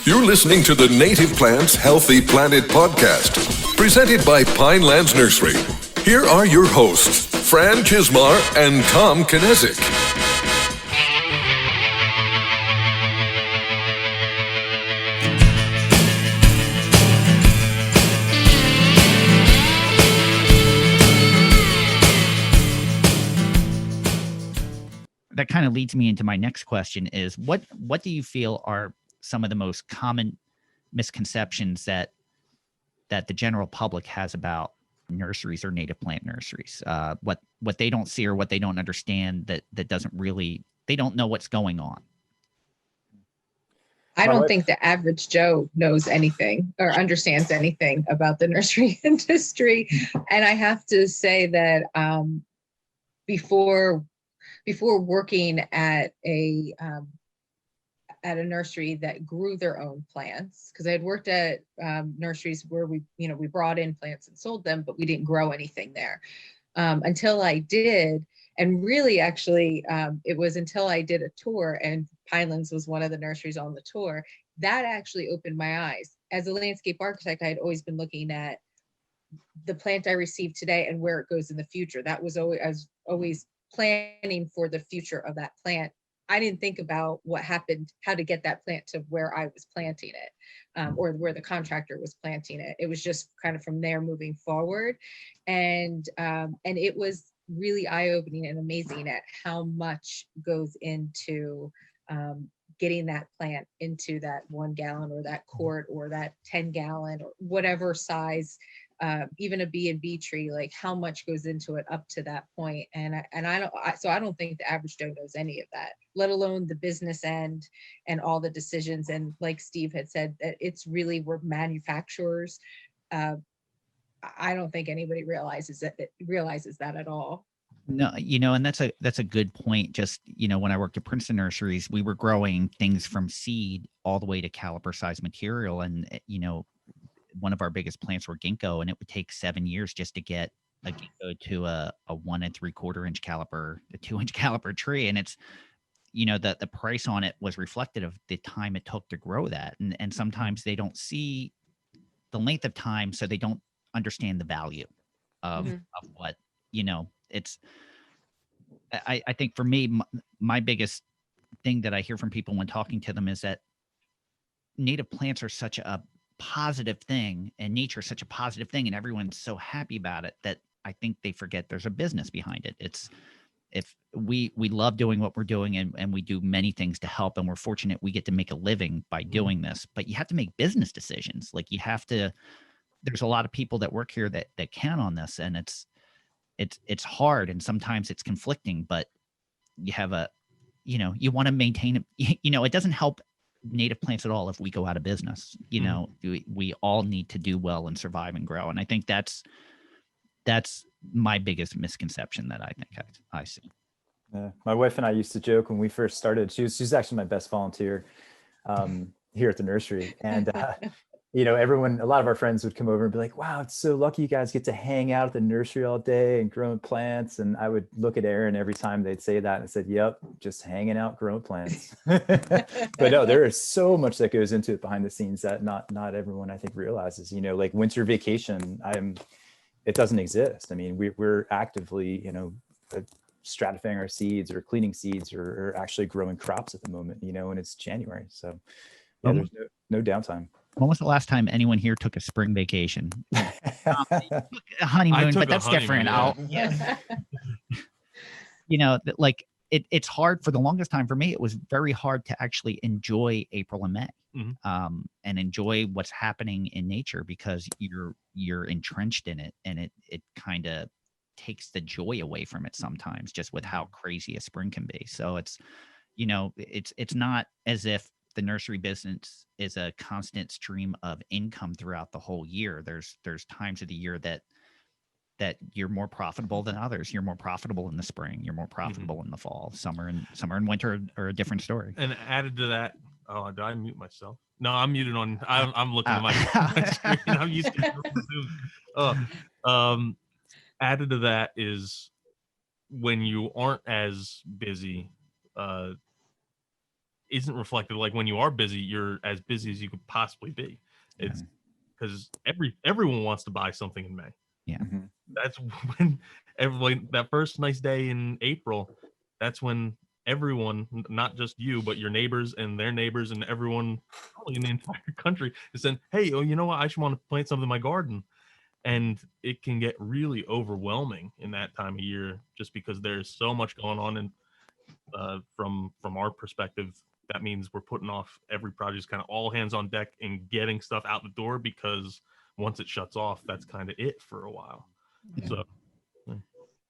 You're listening to the Native Plants Healthy Planet podcast, presented by Pinelands Nursery. Here are your hosts, Fran Chismar and Tom Kinezic. That kind of leads me into my next question is what do you feel are some of the most common misconceptions that the general public has about nurseries or native plant nurseries? What they don't see or what they don't understand that doesn't really, they don't know what's going on. I don't think the average Joe knows anything or understands anything about the nursery industry. And I have to say that before working at a nursery that grew their own plants, because I had worked at nurseries where we brought in plants and sold them, but we didn't grow anything there until I did. And really, actually, it was until I did a tour, and Pinelands was one of the nurseries on the tour, that actually opened my eyes. As a landscape architect, I had always been looking at the plant I received today and where it goes in the future. That was always, I was always planning for the future of that plant. I didn't think about what happened, how to get that plant to where I was planting it, or where the contractor was planting it. It was just kind of from there moving forward. And it was really eye-opening and amazing at how much goes into getting that plant into that 1 gallon or that quart or that 10 gallon or whatever size, even a B&B tree, like how much goes into it up to that point. And I don't think the average Joe knows any of that, let alone the business end and all the decisions. And like Steve had said, that it's really, we're manufacturers. I don't think anybody realizes that at all. No, and that's a good point. Just, when I worked at Princeton Nurseries, we were growing things from seed all the way to caliper size material. And, one of our biggest plants were ginkgo, and it would take 7 years just to get a ginkgo to a 1 3/4 inch caliper, a 2-inch caliper tree. And it's, the price on it was reflective of the time it took to grow that. And sometimes they don't see the length of time, so they don't understand the value of what, it's, I think for me, my biggest thing that I hear from people when talking to them is that native plants are such a positive thing, and nature is such a positive thing, and everyone's so happy about it that I think they forget there's a business behind it. It's, if we love doing what we're doing, and we do many things to help, and we're fortunate we get to make a living by doing this, but you have to make business decisions. Like there's a lot of people that work here that count on this, and it's hard, and sometimes it's conflicting, but you have you want to maintain it. It doesn't help native plants at all if we go out of business. We all need to do well and survive and grow. And I think that's my biggest misconception that I think I see. My wife and I used to joke when we first started. She's actually my best volunteer here at the nursery. And everyone, a lot of our friends would come over and be like, wow, it's so lucky you guys get to hang out at the nursery all day and growing plants. And I would look at Aaron every time they'd say that, and I said, yep, just hanging out, growing plants. But no, there is so much that goes into it behind the scenes that not everyone, I think, realizes. Like winter vacation, it doesn't exist. I mean, we're actively, stratifying our seeds or cleaning seeds or actually growing crops at the moment, and it's January. So yeah, there's no downtime. When was the last time anyone here took a spring vacation? A honeymoon, but that's different. Yeah. It's hard. For the longest time for me, it was very hard to actually enjoy April and May, and enjoy what's happening in nature, because you're entrenched in it, and it kind of takes the joy away from it sometimes, just with how crazy a spring can be. So it's not as if the nursery business is a constant stream of income throughout the whole year. There's times of the year that you're more profitable than others. You're more profitable in the spring. You're more profitable in the fall. Summer and winter are a different story. And added to that, did I mute myself? No, I'm muted on. I'm looking at my screen. I'm used to Zoom. Added to that is when you aren't as busy, isn't reflected. Like when you are busy, you're as busy as you could possibly be. It's because everyone wants to buy something in May. Yeah. That's when that first nice day in April, that's when everyone, not just you, but your neighbors and their neighbors and everyone probably in the entire country is saying, hey, oh, you know what? I should want to plant something in my garden. And it can get really overwhelming in that time of year just because there's so much going on. And from our perspective, that means we're putting off every project, kind of all hands on deck and getting stuff out the door, because once it shuts off, that's kind of it for a while. Yeah. So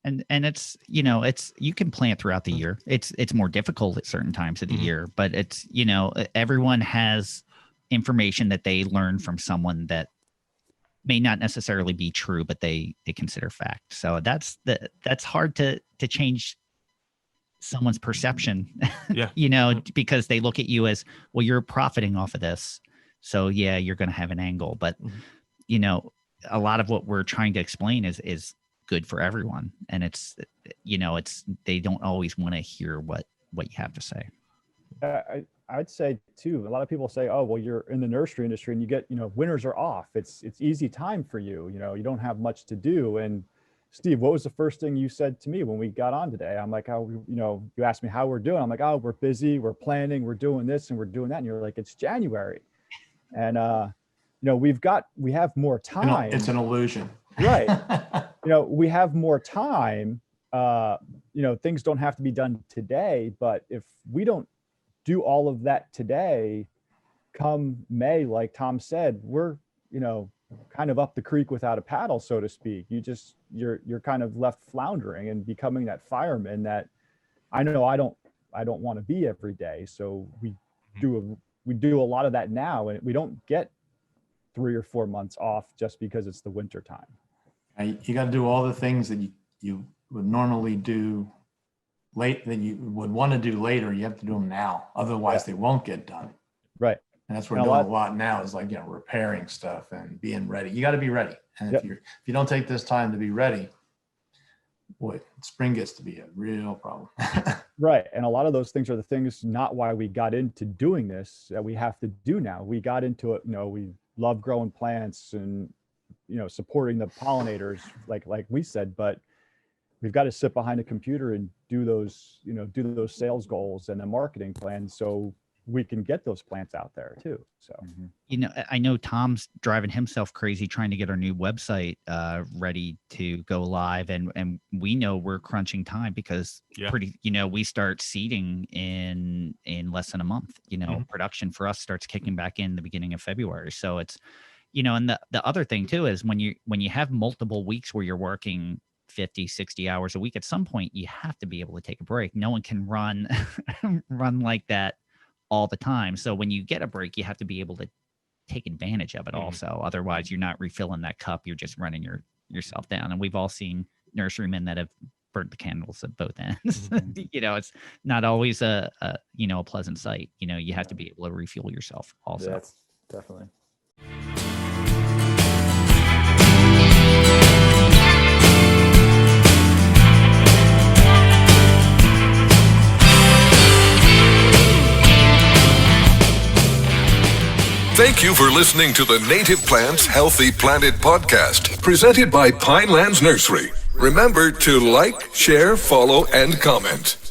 and it's, you know, it's, you can plant throughout the year. It's more difficult at certain times of the year, but it's, you know, everyone has information that they learn from someone that may not necessarily be true, but they consider fact. So that's hard to change someone's perception, yeah, you know, because they look at you as, well, you're profiting off of this. So yeah, you're going to have an angle, but you know, a lot of what we're trying to explain is good for everyone. And it's, you know, they don't always want to hear what you have to say. I'd say too, a lot of people say, oh, well, you're in the nursery industry and you get, you know, winters are off. It's easy time for you. You know, you don't have much to do. And Steve, what was the first thing you said to me when we got on today? I'm like, how, you know, you asked me how we're doing. I'm like, oh, we're busy, we're planning, we're doing this and we're doing that. And you're like, it's January. And, you know, we have more time. It's an illusion. Right. You know, we have more time. You know, things don't have to be done today, but if we don't do all of that today, come May, like Tom said, we're, you know, kind of up the creek without a paddle, so to speak. You're kind of left floundering and becoming that fireman that I know I don't want to be every day. So we do a lot of that now, and we don't get 3 or 4 months off just because it's the winter time. You got to do all the things that you would normally do late, that you would want to do later. You have to do them now, otherwise they won't get done. Right. And that's what we're doing a lot now, is like, you know, repairing stuff and being ready. You got to be ready. And if you don't take this time to be ready, boy, spring gets to be a real problem. Right. And a lot of those things are the things not why we got into doing this that we have to do now. We got into it, you know, we love growing plants and, you know, supporting the pollinators, like we said, but we've got to sit behind a computer and do those sales goals and the marketing plan so we can get those plants out there too. So, you know, I know Tom's driving himself crazy trying to get our new website ready to go live. And we know we're crunching time because you know, we start seeding in less than a month, you know, production for us starts kicking back in the beginning of February. So it's, you know, and the other thing too, is when you have multiple weeks where you're working 50, 60 hours a week, at some point you have to be able to take a break. No one can run like that all the time. So when you get a break, you have to be able to take advantage of it also. Otherwise you're not refilling that cup. You're just running yourself down. And we've all seen nurserymen that have burnt the candles at both ends. You know, it's not always a pleasant sight. You know, you have to be able to refuel yourself also. that's definitely. Thank you for listening to the Native Plants Healthy Planet podcast, presented by Pinelands Nursery. Remember to like, share, follow, and comment.